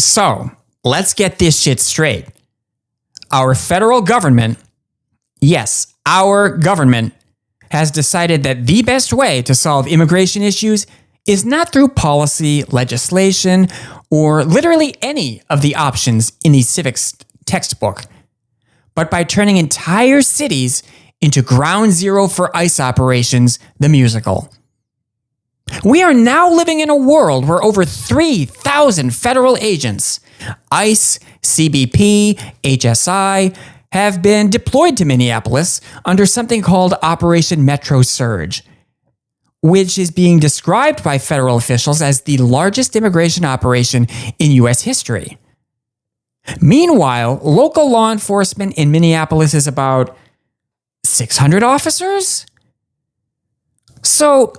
So, let's get this shit straight. Our federal government, yes, our government, has decided that the best way to solve immigration issues is not through policy, legislation, or literally any of the options in the civics textbook, but by turning entire cities into ground zero for ICE operations, the musical. We are now living in a world where over 3,000 federal agents, ICE, CBP, HSI, have been deployed to Minneapolis under something called Operation Metro Surge, which is being described by federal officials as the largest immigration operation in U.S. history. Meanwhile, local law enforcement in Minneapolis is about 600 officers? So,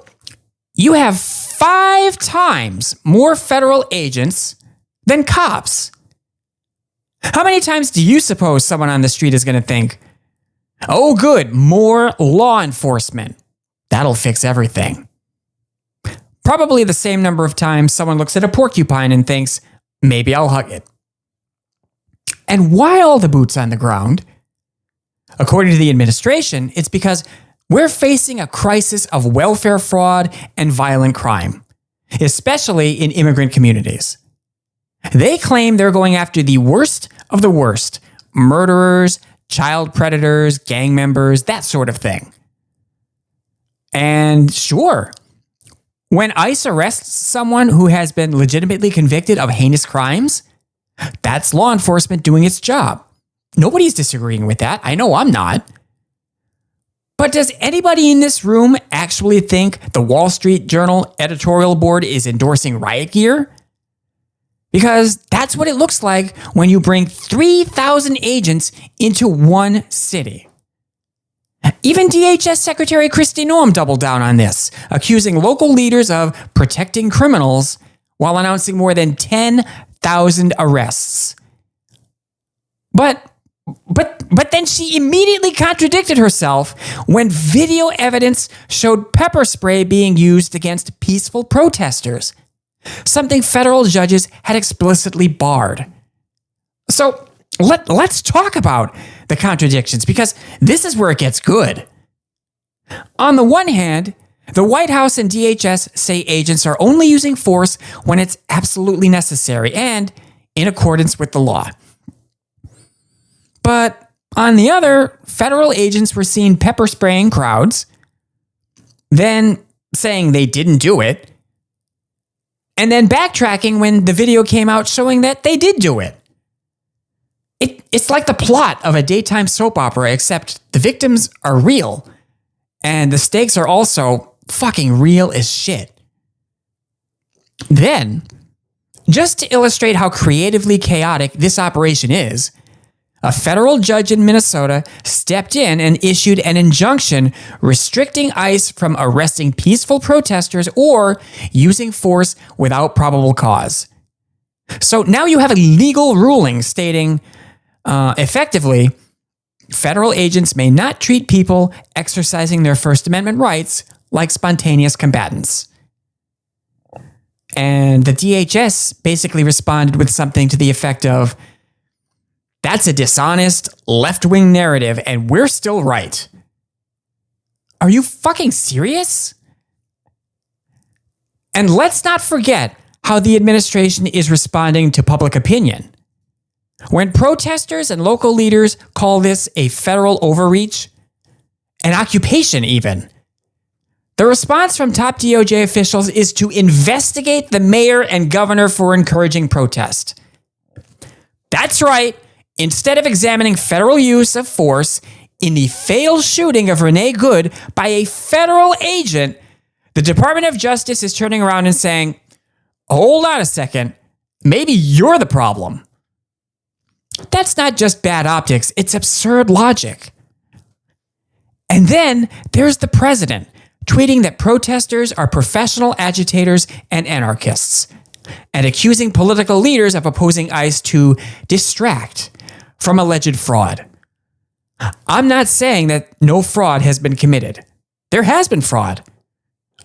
you have 5 times more federal agents than cops. How many times do you suppose someone on the street is going to think, oh good, more law enforcement. That'll fix everything. Probably the same number of times someone looks at a porcupine and thinks, maybe I'll hug it. And why all the boots on the ground? According to the administration, it's because we're facing a crisis of welfare fraud and violent crime, especially in immigrant communities. They claim they're going after the worst of the worst: murderers, child predators, gang members, that sort of thing. And sure, when ICE arrests someone who has been legitimately convicted of heinous crimes, that's law enforcement doing its job. Nobody's disagreeing with that. I know I'm not. But does anybody in this room actually think the Wall Street Journal editorial board is endorsing riot gear? Because that's what it looks like when you bring 3,000 agents into one city. Even DHS Secretary Kristi Noem doubled down on this, accusing local leaders of protecting criminals while announcing more than 10,000 arrests. But then she immediately contradicted herself when video evidence showed pepper spray being used against peaceful protesters, something federal judges had explicitly barred. So let's talk about the contradictions, because this is where it gets good. On the one hand, the White House and DHS say agents are only using force when it's absolutely necessary and in accordance with the law. But on the other, federal agents were seen pepper spraying crowds, then saying they didn't do it, and then backtracking when the video came out showing that they did do it. It's like the plot of a daytime soap opera, except the victims are real, and the stakes are also fucking real as shit. Then, just to illustrate how creatively chaotic this operation is, a federal judge in Minnesota stepped in and issued an injunction restricting ICE from arresting peaceful protesters or using force without probable cause. So now you have a legal ruling stating, effectively, federal agents may not treat people exercising their First Amendment rights like spontaneous combatants. And the DHS basically responded with something to the effect of, that's a dishonest, left-wing narrative, and we're still right. Are you fucking serious? And let's not forget how the administration is responding to public opinion. When protesters and local leaders call this a federal overreach, an occupation even, the response from top DOJ officials is to investigate the mayor and governor for encouraging protest. That's right. Instead of examining federal use of force in the failed shooting of Renee Good by a federal agent, the Department of Justice is turning around and saying, hold on a second, maybe you're the problem. That's not just bad optics, it's absurd logic. And then there's the president tweeting that protesters are professional agitators and anarchists, and accusing political leaders of opposing ICE to distract from alleged fraud. I'm not saying that no fraud has been committed. There has been fraud.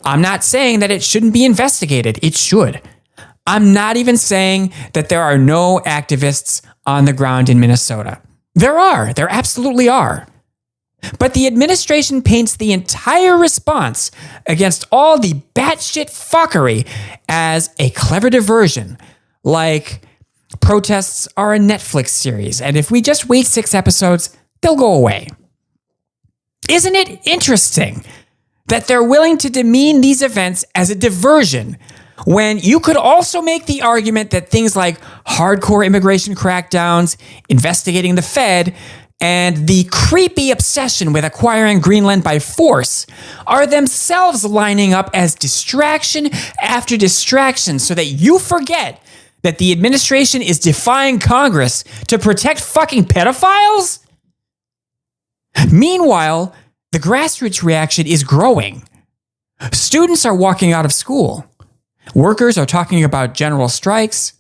I'm not saying that it shouldn't be investigated. It should. I'm not even saying that there are no activists on the ground in Minnesota. There are. There absolutely are. But the administration paints the entire response against all the batshit fuckery as a clever diversion, like protests are a Netflix series, and if we just wait 6 episodes, they'll go away. Isn't it interesting that they're willing to demean these events as a diversion when you could also make the argument that things like hardcore immigration crackdowns, investigating the Fed, and the creepy obsession with acquiring Greenland by force are themselves lining up as distraction after distraction so that you forget that the administration is defying Congress to protect fucking pedophiles? Meanwhile, the grassroots reaction is growing. Students are walking out of school. Workers are talking about general strikes.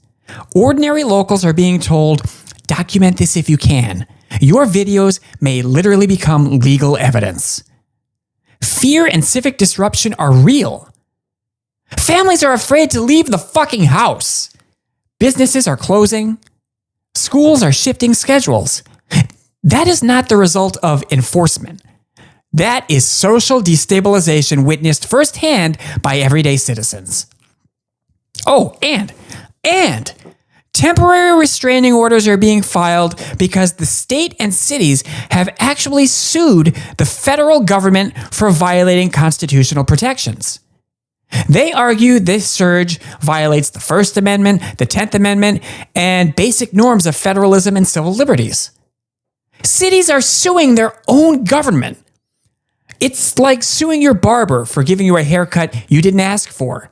Ordinary locals are being told, document this if you can. Your videos may literally become legal evidence. Fear and civic disruption are real. Families are afraid to leave the fucking house. Businesses are closing. Schools are shifting schedules. That is not the result of enforcement. That is social destabilization witnessed firsthand by everyday citizens. Oh, and temporary restraining orders are being filed because the state and cities have actually sued the federal government for violating constitutional protections. They argue this surge violates the First Amendment, the 10th Amendment, and basic norms of federalism and civil liberties. Cities are suing their own government. It's like suing your barber for giving you a haircut you didn't ask for,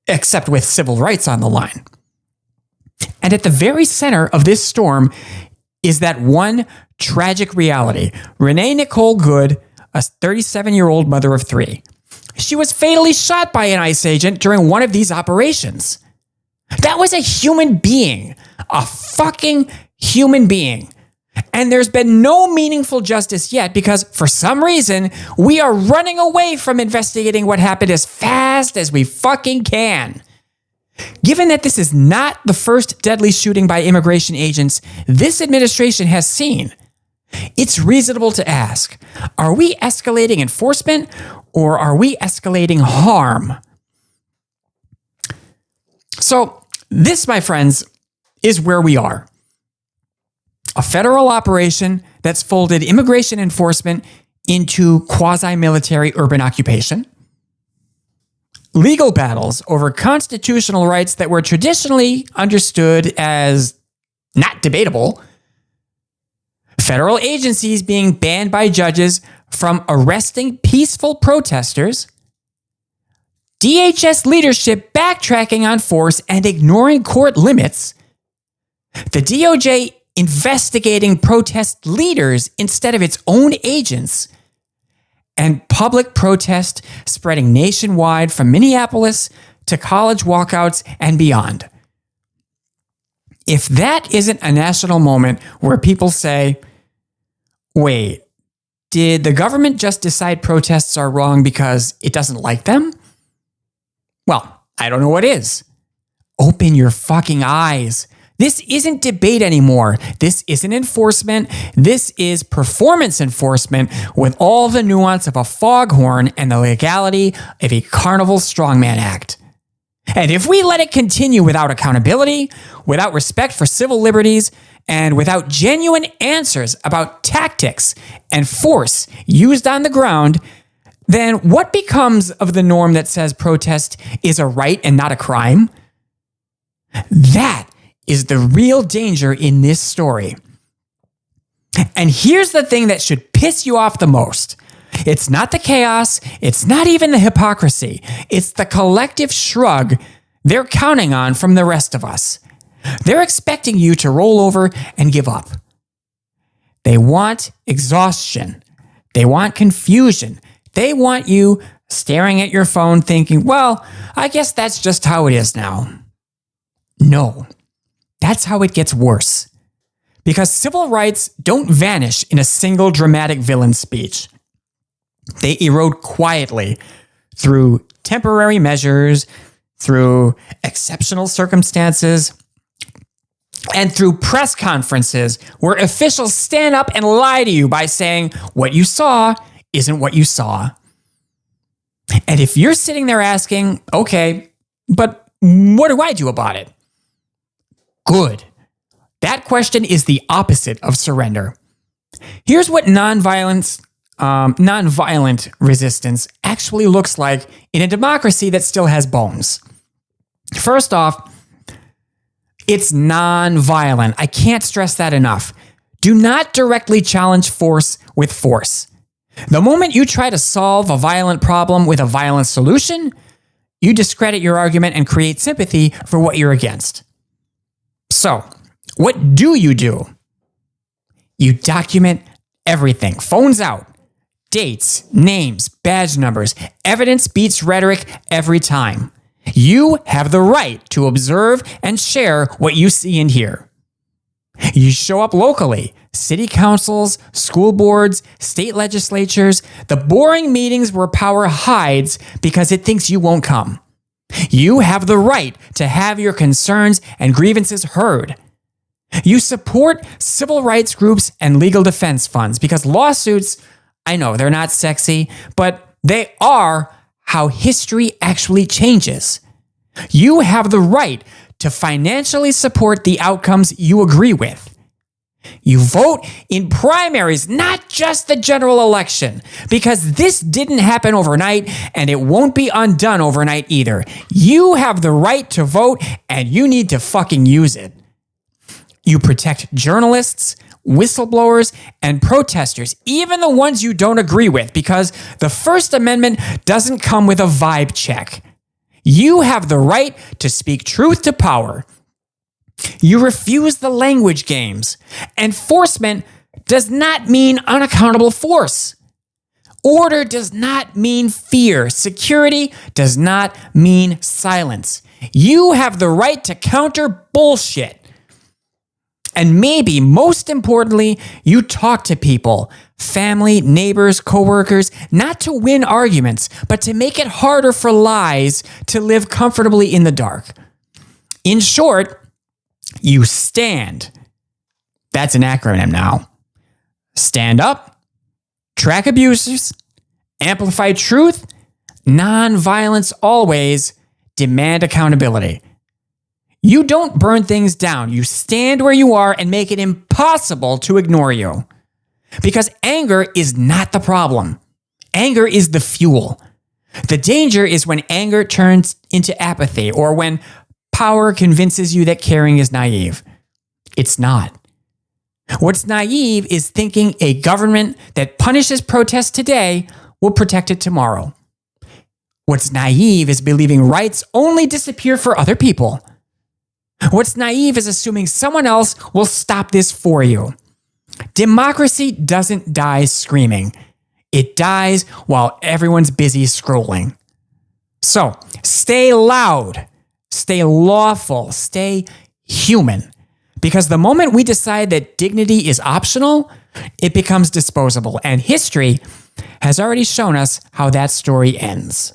except with civil rights on the line. And at the very center of this storm is that one tragic reality. Renee Nicole Good, a 37-year-old mother of 3. She was fatally shot by an ICE agent during one of these operations. That was a human being, a fucking human being. And there's been no meaningful justice yet because for some reason, we are running away from investigating what happened as fast as we fucking can. Given that this is not the first deadly shooting by immigration agents this administration has seen, it's reasonable to ask, are we escalating enforcement or are we escalating harm? So this, my friends, is where we are. A federal operation that's folded immigration enforcement into quasi-military urban occupation. Legal battles over constitutional rights that were traditionally understood as not debatable. Federal agencies being banned by judges from arresting peaceful protesters. DHS leadership backtracking on force and ignoring court limits. The DOJ investigating protest leaders instead of its own agents, and public protest spreading nationwide from Minneapolis to college walkouts and beyond. If that isn't a national moment where people say, wait, did the government just decide protests are wrong because it doesn't like them? Well, I don't know what is. Open your fucking eyes. This isn't debate anymore. This isn't enforcement. This is performance enforcement with all the nuance of a foghorn and the legality of a carnival strongman act. And if we let it continue without accountability, without respect for civil liberties, and without genuine answers about tactics and force used on the ground, then what becomes of the norm that says protest is a right and not a crime? That is the real danger in this story. And here's the thing that should piss you off the most. It's not the chaos. It's not even the hypocrisy. It's the collective shrug they're counting on from the rest of us. They're expecting you to roll over and give up. They want exhaustion. They want confusion. They want you staring at your phone thinking, well, I guess that's just how it is now. No. That's how it gets worse. Because civil rights don't vanish in a single dramatic villain speech. They erode quietly through temporary measures, through exceptional circumstances, and through press conferences where officials stand up and lie to you by saying what you saw isn't what you saw. And if you're sitting there asking, okay, but what do I do about it? Good. That question is the opposite of surrender. Here's what nonviolent resistance actually looks like in a democracy that still has bones. First off, it's nonviolent. I can't stress that enough. Do not directly challenge force with force. The moment you try to solve a violent problem with a violent solution, you discredit your argument and create sympathy for what you're against. So, what do? You document everything. Phones out. Dates, names, badge numbers. Evidence beats rhetoric every time. You have the right to observe and share what you see and hear. You show up locally. City councils, school boards, state legislatures, the boring meetings where power hides because it thinks you won't come. You have the right to have your concerns and grievances heard. You support civil rights groups and legal defense funds because lawsuits, I know they're not sexy, but they are how history actually changes. You have the right to financially support the outcomes you agree with. You vote in primaries, not just the general election, because this didn't happen overnight and it won't be undone overnight either. You have the right to vote and you need to fucking use it. You protect journalists, whistleblowers, and protesters, even the ones you don't agree with, because the First Amendment doesn't come with a vibe check. You have the right to speak truth to power. You refuse the language games. Enforcement does not mean unaccountable force. Order does not mean fear. Security does not mean silence. You have the right to counter bullshit. And maybe, most importantly, you talk to people, family, neighbors, coworkers, not to win arguments, but to make it harder for lies to live comfortably in the dark. In short, you stand. That's an acronym now. Stand up, track abusers, amplify truth, nonviolence always, demand accountability. You don't burn things down. You stand where you are and make it impossible to ignore you. Because anger is not the problem. Anger is the fuel. The danger is when anger turns into apathy or when power convinces you that caring is naive. It's not. What's naive is thinking a government that punishes protest today will protect it tomorrow. What's naive is believing rights only disappear for other people. What's naive is assuming someone else will stop this for you. Democracy doesn't die screaming. It dies while everyone's busy scrolling. So, stay loud, stay lawful, stay human. Because the moment we decide that dignity is optional, it becomes disposable. And history has already shown us how that story ends.